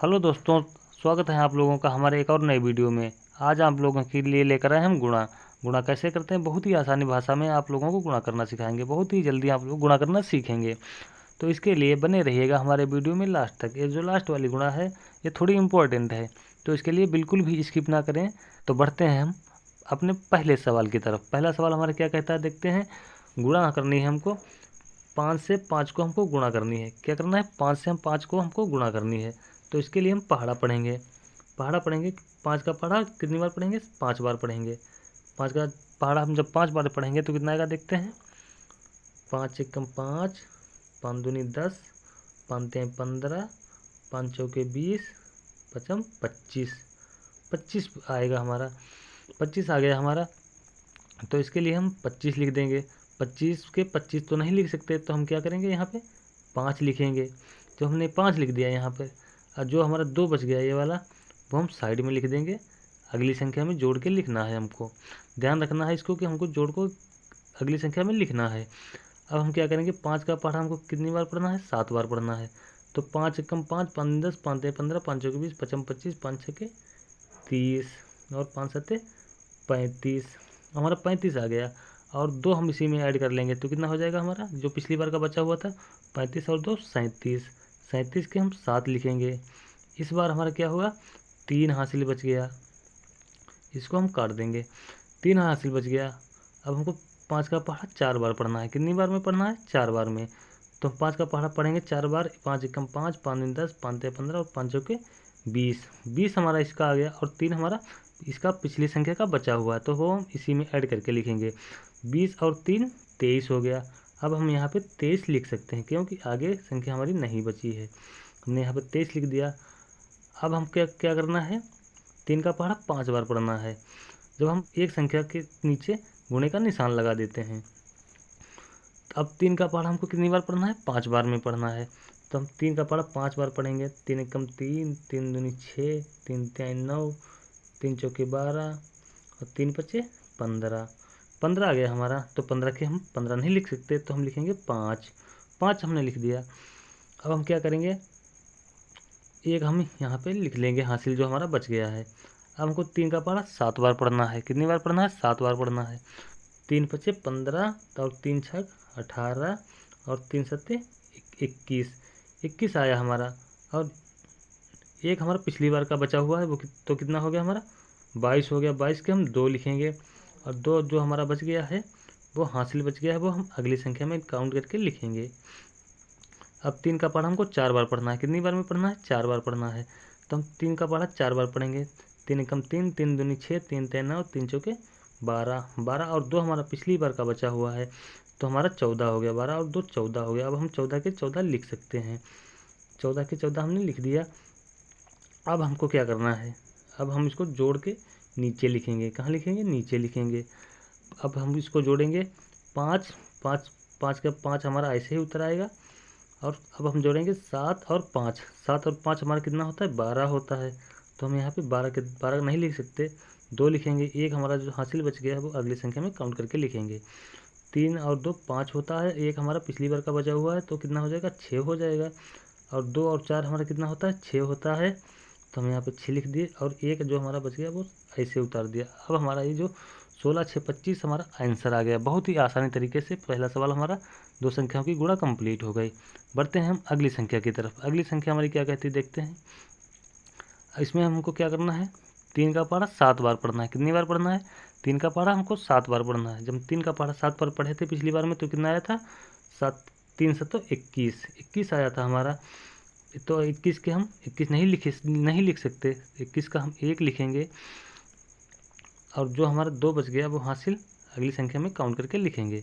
Hello दोस्तों, स्वागत है आप लोगों का हमारे एक और नए वीडियो में। आज आप लोगों के लिए लेकर आए हम गुणा। गुणा कैसे करते हैं, बहुत ही आसानी भाषा में आप लोगों को गुणा करना सिखाएंगे। बहुत ही जल्दी आप लोग गुणा करना सीखेंगे। तो इसके लिए बने रहिएगा हमारे वीडियो में लास्ट तक। ये जो लास्ट वाली गुणा है ये थोड़ी इम्पोर्टेंट है, तो इसके लिए बिल्कुल भी स्किप ना करें। तो बढ़ते हैं हम अपने पहले सवाल की तरफ। पहला सवाल हमारा क्या कहता है, देखते हैं। गुणा करनी है हमको, 5 से 5 को हमको गुणा करनी है। क्या करना है, 5 से हम 5 को हमको गुणा करनी है। तो इसके लिए हम पहाड़ा पढ़ेंगे। पहाड़ा पढ़ेंगे, 5 का पहाड़ा कितनी बार पढ़ेंगे, 5 बार पढ़ेंगे। 5 का पहाड़ा हम जब 5 बार पढ़ेंगे तो कितना आएगा, देखते हैं। 5 एकम 5, 5 दूनी 10, 5 तें 15, 5 चौके 20, पचम 25। 25 आएगा हमारा, 25 आ गया हमारा। तो इसके लिए हम 25 लिख देंगे। 25 के 25 तो नहीं लिख सकते, तो हम क्या करेंगे, यहाँ पे 5 लिखेंगे। तो हमने 5 लिख दिया यहाँ पे। और जो हमारा 2 बच गया ये वाला, वो हम साइड में लिख देंगे। अगली संख्या में जोड़ के लिखना है हमको। ध्यान रखना है इसको कि हमको जोड़ को अगली संख्या में लिखना है। अब हम क्या करेंगे, 5 का पढ़ा हमको कितनी बार पढ़ना है, 7 बार पढ़ना है। तो 5 एकम 5, 5 10, 5 तें 15, 5 चौके 20, पचम 25, 5 छके 30 और 5 सत्ते 35। हमारा 35 आ गया। और 2 हम इसी में ऐड कर लेंगे तो कितना हो जाएगा हमारा, जो पिछली बार का बचा हुआ था। 35 और 2 37। 37 के हम 7 लिखेंगे। इस बार हमारा क्या हुआ, 3 हासिल बच गया। इसको हम काट देंगे। 3 हासिल बच गया। अब हमको 5 का पहाड़ा 4 बार पढ़ना है। कितनी बार में पढ़ना है, 4 बार में। तो 5 का पहाड़ा पढ़ेंगे 4 बार। 5 एकम 5, 5 दूनी 10, 5 तें 15 और 5 चौके 20। 20 हमारा इसका आ गया। और 3 हमारा इसका पिछली संख्या का बचा हुआ है, तो वो हम इसी में ऐड करके लिखेंगे। 20 और 3 23 हो गया। अब हम यहाँ पे 23 लिख सकते हैं, क्योंकि आगे संख्या हमारी नहीं बची है। हमने यहाँ पे 23 लिख दिया। अब हम क्या क्या करना है, 3 का पहाड़ा 5 बार पढ़ना है। जब हम एक संख्या के नीचे गुणे का निशान लगा देते हैं, तो अब 3 का पहाड़ा हमको कितनी बार पढ़ना है, 5 बार में पढ़ना है। तो हम 3 का पहाड़ा 5 बार पढ़ेंगे। 3 एकम 3, 3 दूनी 6, 3 तें 9, 3 चौके 12 और 3 पचे 15। 15 आ गया हमारा। तो 15 के हम 15 नहीं लिख सकते, तो हम लिखेंगे 5। 5 हमने लिख दिया। अब हम क्या करेंगे, एक हम यहाँ पे लिख लेंगे हासिल, जो हमारा बच गया है। अब हमको 3 का पहाड़ा 7 बार पढ़ना है। कितनी बार पढ़ना है, 7 बार पढ़ना है। 3 पचे 15 और 3 छक 18 और 3 सत्ते 21। 21 आया हमारा। और एक हमारा पिछली बार का बचा हुआ है, वो तो कितना हो गया हमारा, 22 हो गया। 22 के हम 2 लिखेंगे। और 2 जो हमारा बच गया है, वो हासिल बच गया है, वो हम अगली संख्या में काउंट करके लिखेंगे। अब 3 का पढ़ा हमको 4 बार पढ़ना है। कितनी बार में पढ़ना है, 4 बार पढ़ना है। तो हम 3 का पढ़ा 4 बार पढ़ेंगे। 3 एकम 3, 3 दूनी 6, 3 तें 9, 3 चौके 12। 12 और 2 हमारा पिछली बार का बचा हुआ है, तो हमारा 14 हो गया। 12 और 2 14 हो गया। अब हम 14 के 14 लिख सकते हैं। 14 के 14 हमने लिख दिया। अब हमको क्या करना है, अब हम इसको जोड़ के नीचे लिखेंगे। कहाँ लिखेंगे, नीचे लिखेंगे। अब हम इसको जोड़ेंगे। 5 5 5 का 5 हमारा ऐसे ही उतर आएगा। और अब हम जोड़ेंगे 7 और 5। 7 और 5 हमारा कितना होता है, 12 होता है। तो हम यहाँ पे 12 के 12 नहीं लिख सकते, 2 लिखेंगे। एक हमारा जो हासिल बच गया है, वो अगली संख्या में काउंट करके लिखेंगे। 3 और 2 5 होता है। एक हमारा पिछली बार का बचा हुआ है, तो कितना हो जाएगा, 6 हो जाएगा। और 2 और 4 हमारा कितना होता है, 6 होता है। तो हम यहाँ पे 6 लिख दिए। और एक जो हमारा बच गया, वो ऐसे उतार दिया। अब हमारा ये जो 16 6 25 हमारा आंसर आ गया। बहुत ही आसानी तरीके से पहला सवाल हमारा 2 संख्याओं की गुणा कंप्लीट हो गई। बढ़ते हैं हम अगली संख्या की तरफ। अगली संख्या हमारी क्या कहती है, देखते हैं। इसमें हमको क्या करना है, 3 का पहाड़ा 7 बार पढ़ना है। कितनी बार पढ़ना है, 3 का पहाड़ा हमको 7 बार पढ़ना है। जब 3 का पहाड़ा 7 बार पढ़े थे पिछली बार में, तो कितना आया था, 7 3 7 तो 21। 21 आया था हमारा। तो 21 के हम 21 नहीं लिख सकते। 21 का हम 1 लिखेंगे। और जो हमारा 2 बच गया, वो हासिल अगली संख्या में काउंट करके लिखेंगे।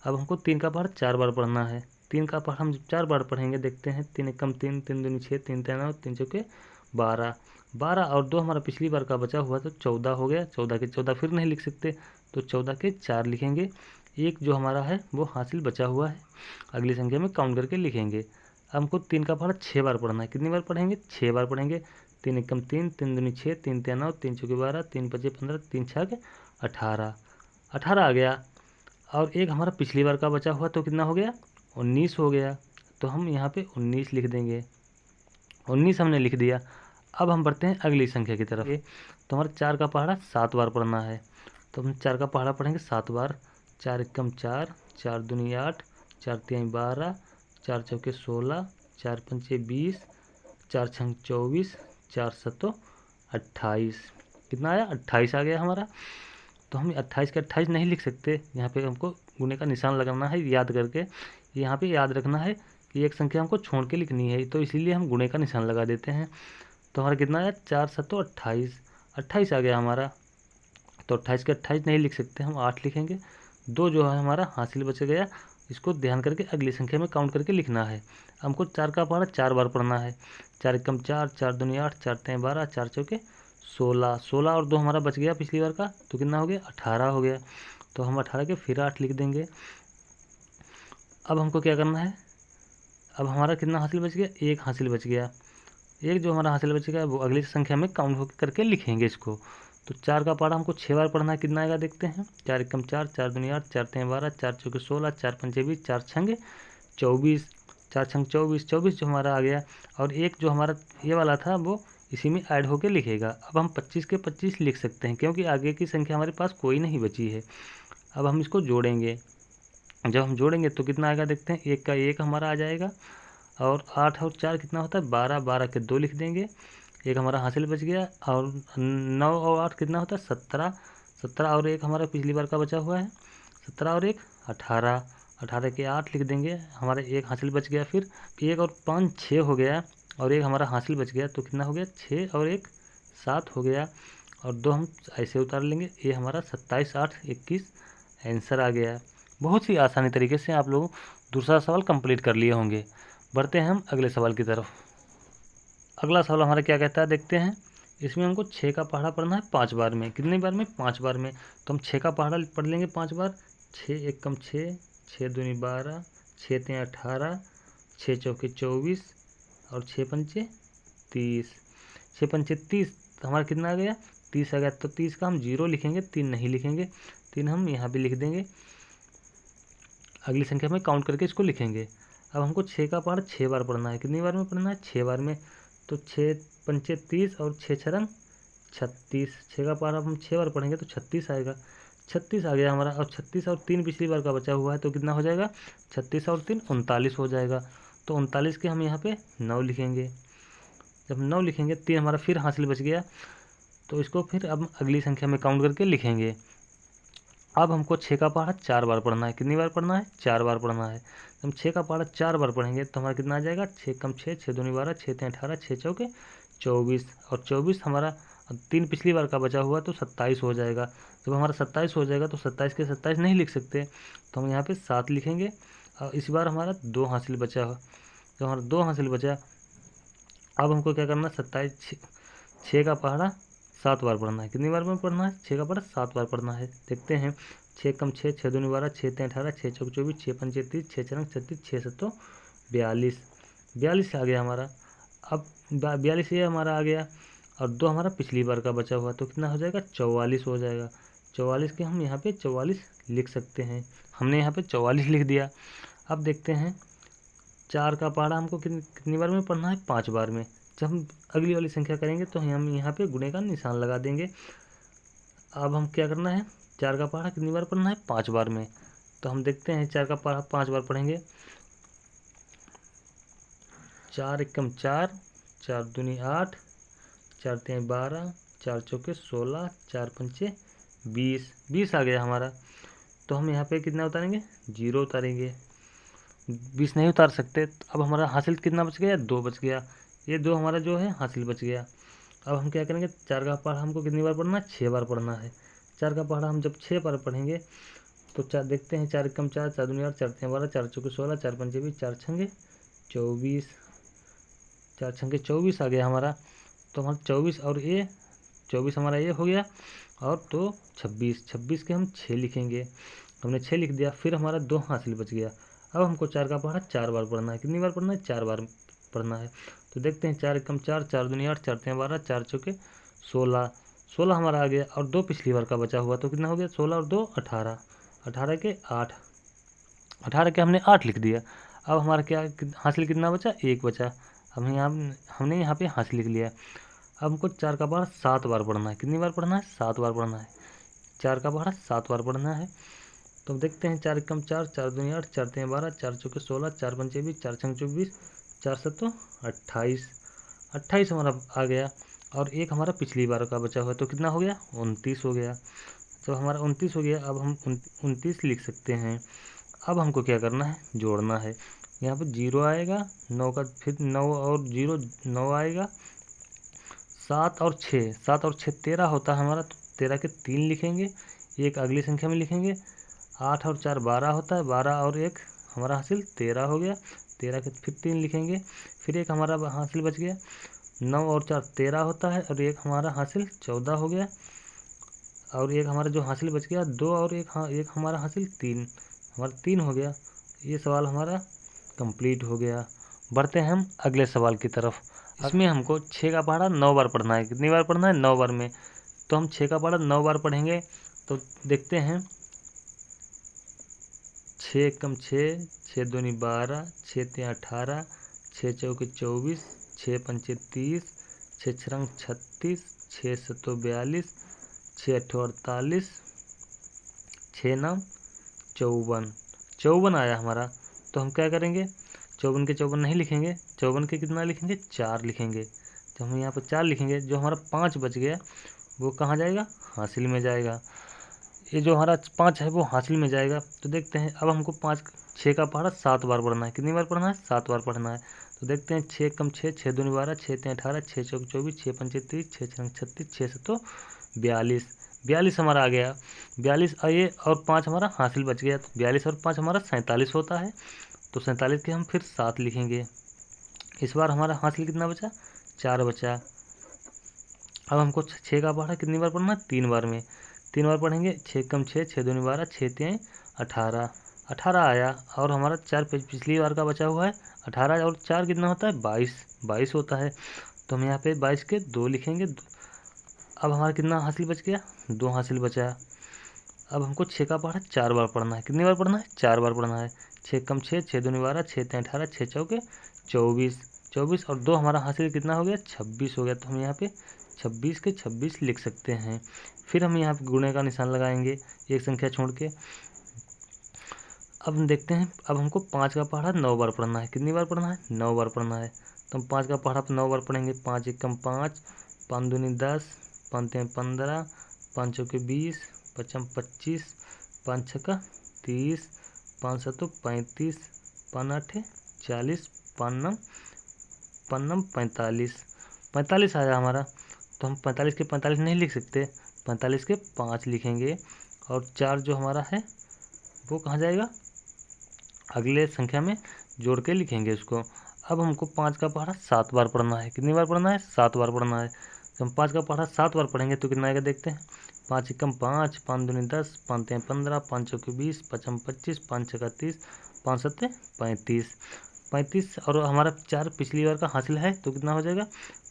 अब हमको 3 का पहाड़ा 4 बार पढ़ना है। 3 का पहाड़ा हम 4 बार पढ़ेंगे, देखते हैं। 3 एकम 3, 3 दूनी 6, 3 तें 9, 3 चौके 12। 12 और 2 हमारा पिछली बार का बचा हुआ, तो 14 हो गया। 14 के 14 फिर नहीं लिख सकते, तो 14 के 4 लिखेंगे। एक जो हमारा है, वो हासिल बचा हुआ है, अगली संख्या में काउंट करके लिखेंगे। हमको 3 का पहाड़ा 6 बार पढ़ना है। कितनी बार पढ़ेंगे, 6 बार पढ़ेंगे। 3 एकम 3, 3 दूनी 6, 3 तें 9, 3 चौके 12, 3 पचे 15, 3 छक 18। 18 आ गया। और एक हमारा पिछली बार का बचा हुआ, तो कितना हो गया, 19 हो गया। तो हम यहाँ पे 19 लिख देंगे। 19 हमने लिख दिया। अब हम बढ़ते हैं अगली संख्या की तरफ। तो हमारा 4 का पहाड़ा 7 बार पढ़ना है, तो हम 4 का पहाड़ा पढ़ेंगे 7 बार। 4 एकम 4, 4 दूनी 8, 4 तिहाई 12, 4 चौके 16, 4 पंचे 20, 4 छंग 24, 4 सत्तो 28। कितना आया? 28 आ गया हमारा। तो हम 28 के 28 नहीं लिख सकते, यहाँ पे हमको गुने का निशान लगाना है याद करके। यहाँ पे याद रखना है कि एक संख्या हमको छोड़ के लिखनी है, तो इसीलिए हम गुणे का निशान लगा देते हैं। तो हमारा कितना आया? 4 सत्तो 28, 28 आ गया हमारा। तो 28 के 28 नहीं लिख सकते, हम 8 लिखेंगे। 2 जो है हमारा हासिल बच गया, इसको ध्यान करके अगली संख्या में काउंट करके लिखना है। हमको 4 का पहाड़ा 4 बार पढ़ना है। 4 एकम 4, 4 दूनी 8, 4 तिहाई 12, 4 चौके 16, 16 और 2 हमारा बच गया पिछली बार का, तो कितना हो गया? 18 हो गया। तो हम 18 के फिर 8 लिख देंगे। अब हमको क्या करना है? अब हमारा कितना हासिल बच गया? 1 हासिल बच गया। एक जो हमारा हासिल बच गया वो अगली संख्या में काउंट होकर करके लिखेंगे इसको। तो 4 का पहाड़ा हमको 6 बार पढ़ना है, कितना आएगा देखते हैं। 4 एकम 4, 4 दूनी 8, 4 तिहाई 12, 4 चौके 16, 4 पंचे 20, 4 छंगे 24, 4 छंग 24, 24 जो हमारा आ गया। और एक जो हमारा ये वाला था वो इसी में ऐड होके लिखेगा। अब हम 25 के 25 लिख सकते हैं, क्योंकि आगे की संख्या हमारे पास कोई नहीं बची है। अब हम इसको जोड़ेंगे। जब हम जोड़ेंगे तो कितना आएगा देखते हैं। 1 का 1 हमारा आ जाएगा, और 8 और 4 कितना होता है? 12, 12 के 2 लिख देंगे। एक हमारा हासिल बच गया। और 9 और 8 कितना होता है? 17, 17 और 1 हमारा पिछली बार का बचा हुआ है। 17 और 1 18, 18 के 8 लिख देंगे। हमारा एक हासिल बच गया। फिर 1 और 5 6 हो गया, और एक हमारा हासिल बच गया, तो कितना हो गया? 6 और 1 7 हो गया। और 2 हम ऐसे उतार लेंगे। ये हमारा 27, 8 21 आंसर आ गया। बहुत ही आसानी तरीके से आप लोग दूसरा सवाल कंप्लीट कर लिए होंगे। बढ़ते हैं हम अगले सवाल की तरफ। अगला सवाल हमारा क्या कहता है देखते हैं। इसमें हमको 6 का पहाड़ा पढ़ना है 5 बार में। कितनी बार में? 5 बार में। तो हम 6 का पहाड़ा पढ़ लेंगे 5 बार। 6 एकम 6, 6 दूनी 12, 6 तिहाई 18, 6 चौके 24 और 6 पंचे 30। 6 पंचे 30, तो हमारा कितना आ गया? 30 आ गया। तो 30 का हम 0 लिखेंगे, 3 नहीं लिखेंगे। 3 हम यहाँ भी लिख देंगे, अगली संख्या में काउंट करके इसको लिखेंगे। अब हमको 6 का पहाड़ा 6 बार पढ़ना है। कितनी बार में पढ़ना है? 6 बार में। तो 6 पंचे 30 और 6 छरंग 36। 6 का पहाड़ा हम 6 बार पढ़ेंगे तो 36 आएगा। 36 आ गया हमारा। और 36 और 3 पिछली बार का बचा हुआ है, तो कितना हो जाएगा? 36 और 3 39 हो जाएगा। तो 39 के हम यहाँ पे 9 लिखेंगे। जब 9 लिखेंगे, 3 हमारा फिर हासिल बच गया, तो इसको फिर अब अगली संख्या में काउंट करके लिखेंगे। अब हमको 6 का पहाड़ा 4 बार पढ़ना है। कितनी बार पढ़ना है? 4 बार पढ़ना है। हम 6 का पहाड़ा 4 बार पढ़ेंगे तो हमारा कितना आ जाएगा? 6 कम 6, 6 दूनी 12, 6 तिहाई 18, 6 चौके 24। और 24 हमारा 3 पिछली बार का बचा हुआ, तो 27 हो जाएगा। जब हमारा 27 हो जाएगा तो 27 के 27 नहीं लिख सकते, तो हम यहाँ पे 7 लिखेंगे। और इस बार हमारा 2 हासिल बचा। तो हमारा 2 हासिल बचा। अब हमको क्या करना है? 27 6 का पहाड़ा 7 बार पढ़ना है। कितनी बार में पढ़ना है? 6 का पहाड़ा 7 बार पढ़ना है। देखते हैं। 6 कम 6, 6 दूनी 12, 6 तिहाई 18, 6 चौके 24, 6 पंचे 30, 6 छरंग 36, 6 सत्तो 42। 42 आ गया हमारा। अब 42 ये हमारा आ गया, और 2 हमारा पिछली बार का बचा हुआ, तो कितना हो जाएगा? 44 हो जाएगा। 44 के हम यहाँ पे 44 लिख सकते हैं। हमने यहाँ पे 44 लिख दिया। अब देखते हैं 4 का पहाड़ा हमको कितनी बार में पढ़ना है? 5 बार में। जब हम अगली वाली संख्या करेंगे तो हम यहाँ पे गुणे का निशान लगा देंगे। अब हम क्या करना है? 4 का पहाड़ा कितनी बार पढ़ना है? 5 बार में। तो हम देखते हैं 4 का पहाड़ा 5 बार पढ़ेंगे। 4 एकम 4, 4 दूनी 8, 4 तिहाई 12, 4 चौके 16, 4 पंचे 20। 20 आ गया हमारा। तो हम यहाँ पे कितना उतारेंगे? 0 उतारेंगे। 20 नहीं उतार सकते। तो अब हमारा हासिल कितना बच गया? 2 बच गया। ये 2 हमारा जो है हासिल बच गया। अब हम क्या करेंगे? 4 का पहाड़ा हमको कितनी बार पढ़ना है? 6 बार पढ़ना है। 4 का पहाड़ा हम जब 6 बार पढ़ेंगे तो 4 देखते हैं। 4 एकम 4, 4 दूनी 8, 4 तिहाई 12, 4 चौके 16, 4 पंचे 20, 4 छंगे 24, 4 छंगे 24 आ गया हमारा। तो हमारा 24 और ये 24 हमारा ये हो गया। और तो 26, 26 के हम 6 लिखेंगे। हमने 6 लिख दिया। फिर हमारा 2 हासिल बच गया। अब हमको 4 का पहाड़ा 4 बार पढ़ना है। कितनी बार पढ़ना है? 4 बार पढ़ना है। तो देखते हैं। 4 एकम 4, 4 दूनी 8, 4 तिहाई 12, 4 चौके 16, 16 हमारा आ गया। और 2 पिछली बार का बचा हुआ, तो कितना हो गया? 16 और 2 18, 18 के 8, 18 के हमने 8 लिख दिया। अब हमारा क्या हासिल कितना बचा? 1 बचा। अब हमने यहाँ पे हासिल लिख लिया। अब हमको 4 का पहाड़ा 7 बार पढ़ना है। कितनी बार पढ़ना है? 7 बार पढ़ना है। 4 का पहाड़ा 7 बार पढ़ना है। तो देखते हैं, 4 एकम 4, 4 दूनी 8, 4 तीन 12, 4 चौके 16, 4 पंचे 20, 4 छंग 24, 4 सत्तो 28। 28 हमारा आ गया। और एक हमारा पिछली बार का बचा हुआ, तो कितना हो गया? 29 हो गया। तो हमारा 29 हो गया। अब हम 29 लिख सकते हैं। अब हमको क्या करना है? जोड़ना है। यहाँ पर 0 आएगा, 9 का फिर 9 और 0 9 आएगा, 7 और 6, 7 और 6 13 होता है हमारा। तो 13 के 3 लिखेंगे, एक अगली संख्या में लिखेंगे। 8 और 4 12 होता है, 12 और 1 हमारा हासिल 13 हो गया। 13 के फिर 3 लिखेंगे, फिर एक हमारा हासिल बच गया। 9 और 4 13 होता है, और एक हमारा हासिल 14 हो गया। और एक हमारा जो हासिल बच गया 2, और एक हमारा हासिल 3, हमारा 3 हो गया। ये सवाल हमारा कंप्लीट हो गया। बढ़ते हैं हम अगले सवाल की तरफ। इसमें हमको 6 का पहाड़ा 9 बार पढ़ना है। कितनी बार पढ़ना है? 9 बार में। तो हम 6 का पहाड़ा 9 बार पढ़ेंगे। तो देखते हैं, 6 एकम 6, 6 दूनी 12, 6 तीन 18, 6 चौके 24, 6 पंचे 30, 6 छरंग 36, 6 सत्तो 42, 6 अट्ठो 48, 6 नाम 54। 54 आया हमारा। तो हम क्या करेंगे? 54 के 54 नहीं लिखेंगे, 54 के कितना लिखेंगे? 4 लिखेंगे। तो हम यहाँ पर 4 लिखेंगे। जो हमारा 5 बच गया वो कहाँ जाएगा? हासिल में जाएगा। ये जो हमारा 5 है वो हासिल में जाएगा। तो देखते हैं, अब हमको 6 का पहाड़ा 7 बार पढ़ना है। कितनी बार पढ़ना है? 7 बार पढ़ना है। तो देखते हैं, 6 कम 6, 6 दूनी 12, 6 तीन 18, 6 चौक 24, 6 पंचे 30, 6 छंग 36, 6 सत्तो 42। 42 हमारा आ गया। 42 आइए, और 5 हमारा हासिल बच गया। तो 42 और 5 हमारा 47 होता है। तो 47 के हम फिर 7 लिखेंगे। इस बार हमारा हासिल कितना बचा? 4 बचा। अब हमको 6 का पहाड़ा कितनी बार पढ़ना है? 3 बार में। 3 बार पढ़ेंगे। 6 कम 6, 6 दूनी 12, 6 तीन 18, 18 आया। और हमारा 4 पिछली बार का बचा हुआ है। 18 और 4 कितना होता है? 22, 22 होता है। तो हम यहाँ पे 22 के 2 लिखेंगे। अब हमारा कितना हासिल बच गया? 2 हासिल बचा। अब हमको 6 का पहाड़ा 4 बार पढ़ना है। कितनी बार पढ़ना है? 4 बार पढ़ना है। 6 कम 6, 6 दूनी 12, 6 तीन 18, 6 चौके 24, 24 और 2 हमारा हासिल कितना हो गया? 26 हो गया। तो हम यहाँ पे 26 के 26 लिख सकते हैं। फिर हम यहाँ पे गुणे का निशान लगाएंगे, एक संख्या छोड़ के। अब हम देखते हैं, अब हमको 5 का पहाड़ा 9 बार पढ़ना है। कितनी बार पढ़ना है? 9 बार पढ़ना है। तो हम 5 का पहाड़ा 9 बार पढ़ेंगे। 5 एकम 5, 5 दूनी 10, 5 तीन 15, 5 चौके 20, 5 25, 5 छक्का 30, 5 सत्तो 35, 5 आठे 40, 5 नम 45, 45 आया हमारा। तो हम 45 के 45 नहीं लिख सकते, 45 के 5 लिखेंगे। और 4 जो हमारा है वो कहाँ जाएगा? अगले संख्या में जोड़ के लिखेंगे उसको। अब हमको 5 का पहाड़ा 7 बार पढ़ना है। कितनी बार पढ़ना है? 7 बार पढ़ना है। तो हम 5 का पहाड़ा 7 बार पढ़ेंगे तो कितना आएगा देखते हैं। 5 एकम 5, 5 दूनी 10, 5 तीन 15, 5 चौके 20, 5 25, 5 छक्का 30, 5 सत्ते 35, 35 और हमारा 4 पिछली बार का हासिल है तो कितना हो जाएगा?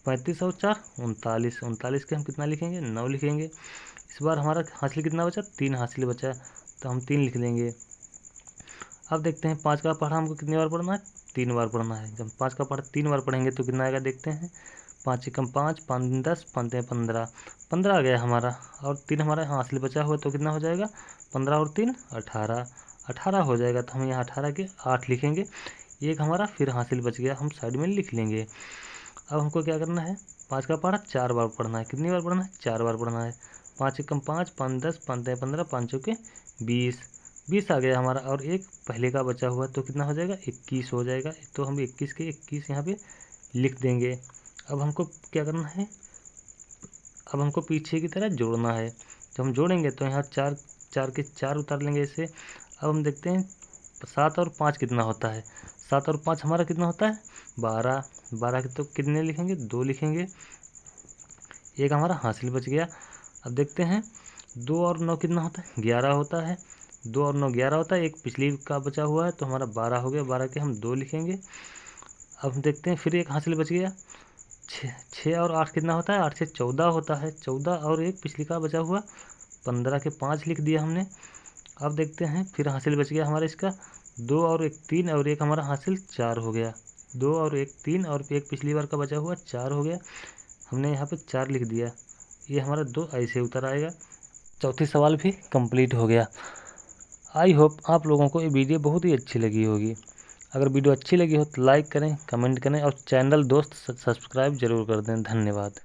35 और 4 39, 39 के हम कितना लिखेंगे? 9 लिखेंगे। इस बार हमारा हासिल कितना बचा? 3 हासिल बचा। तो हम 3 लिख लेंगे। अब देखते हैं, 5 का पहाड़ा हमको कितनी बार पढ़ना है? 3 बार पढ़ना है। जब 5 का पहाड़ा 3 बार पढ़ेंगे तो कितना आएगा देखते हैं। 5 एकम 5, 5 10, 5 तीन 15, 15 आ गया हमारा। और 3 हमारा हासिल बचा हुआ तो कितना हो जाएगा? 15 और 3 18, 18 हो जाएगा। तो हम यहाँ 18 के 8 लिखेंगे। एक हमारा फिर हासिल बच गया, हम साइड में लिख लेंगे। अब हमको क्या करना है? 5 का पहाड़ा 4 बार पढ़ना है। कितनी बार पढ़ना है? 4 बार पढ़ना है। 5 एकम 5, 5 10, 5 तीन 15, 5 चौके 20, 20 आ गया हमारा। और एक पहले का बचा हुआ तो कितना हो जाएगा? 21 हो जाएगा। तो हम 21 के 21 यहाँ पे लिख देंगे। अब हमको क्या करना है? अब हमको पीछे की तरह जोड़ना है। तो हम जोड़ेंगे तो यहाँ 4, 4 के 4 उतार लेंगे ऐसे। अब हम देखते हैं 7 और 5 कितना होता है। 7 और 5 हमारा कितना होता है? 12, 12 के तो कितने लिखेंगे? 2 लिखेंगे। एक हमारा हासिल बच गया। अब देखते हैं 2 और 9 कितना होता है? 11 होता है। 2 और 9 11 होता है। एक पिछली का बचा हुआ है तो हमारा 12 हो गया। 12 के हम 2 लिखेंगे। अब हम देखते हैं, फिर एक हासिल बच गया। 6 और 8 कितना होता है? 8 से 14 होता है। 14 और एक पिछली का बचा हुआ 15 के 5 लिख दिया हमने। अब देखते हैं, फिर हासिल बच गया हमारा इसका 2 और एक 3 और एक हमारा हासिल 4 हो गया। 2 और 1 3 और एक पिछली बार का बचा हुआ 4 हो गया। हमने यहाँ पे 4 लिख दिया, ये हमारा 2 ऐसे उतर आएगा। चौथी सवाल भी कंप्लीट हो गया। आई होप आप लोगों को ये वीडियो बहुत ही अच्छी लगी होगी। अगर वीडियो अच्छी लगी हो तो लाइक करें, कमेंट करें और चैनल दोस्त सब्सक्राइब जरूर कर दें। धन्यवाद।